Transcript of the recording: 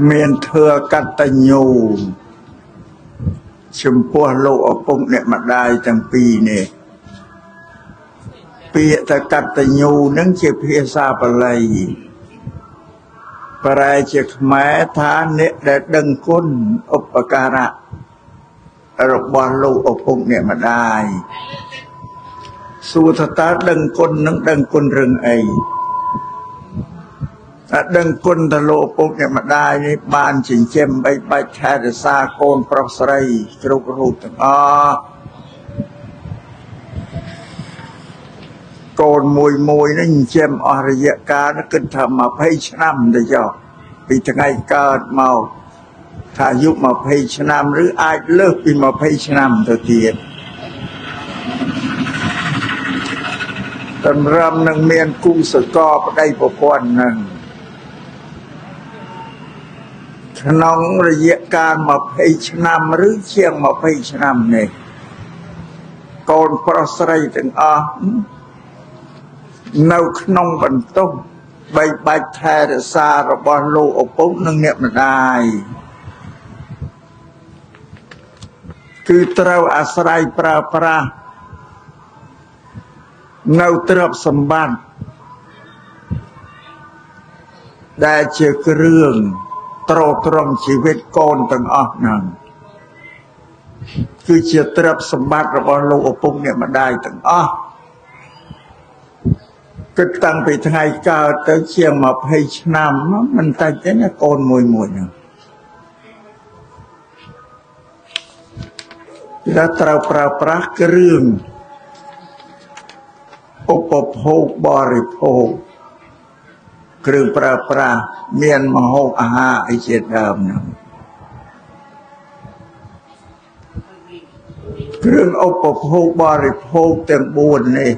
មានធ្វើកតញ្ញូចំពោះលោកឪពុកអ្នកម្ដាយទាំងពីរនេះពាក្យថាកតញ្ញូនឹងជាភាសាបាលីប្រែជាខ្មែរថាអ្នកដែលដឹងគុណឧបការៈរបស់លោកឪពុកអ្នកម្ដាយសួរថាតើដឹងគុណនឹងដឹងគុណរឿងអីតែដឹងគុណទៅលោកឪពុកអ្នកម្ដាយនេះបានចិញ្ចឹមបីបាច់ថែរក្សាកូនប្រុសស្រីគ្រប់រូបទាំងអស់កូនមួយនេះចិញ្ចឹមអស់រយៈកាលគិតថា20ឆ្នាំទៅចុះពីថ្ងៃកើតមកថាអាយុ20ឆ្នាំឬអាចលើសពី20ឆ្នាំទៅទៀតតម្រាំនឹងមានគូសកលប្តីប្រពន្ធនឹងក្នុងរយៈកាល20ឆ្នាំឬជាង20ឆ្នាំនេះកូនប្រុសស្រីទាំងអស់នៅក្នុងបន្ទប់បីបាច់ថែរក្សារបស់លោកឪពុកនិងអ្នកម្ដាយគឺត្រូវអាស្រ័យប្រើប្រាស់នៅទ្រព្យសម្បត្តិដែលជាគ្រឿងទ្រទ្រង់ជីវិតកូនទាំងអស់ហ្នឹងគឺជាទ្រព្យសម្បត្តិរបស់លោកឪពុកអ្នកម្ដាយទាំងអស់គិតតាំងពីថ្ងៃកើតទៅជាង20ឆ្នាំមិនតែទេណាកូនមួយហ្នឹងដែលត្រូវប្រើប្រាស់គ្រឿងឧបភោគបរិភោគគ្រឿងប្រើប្រាស់មានម្ហូបអាហារអីជាដើមហ្នឹងគ្រឿងឧបភោគបរិភោគទាំង4នេះ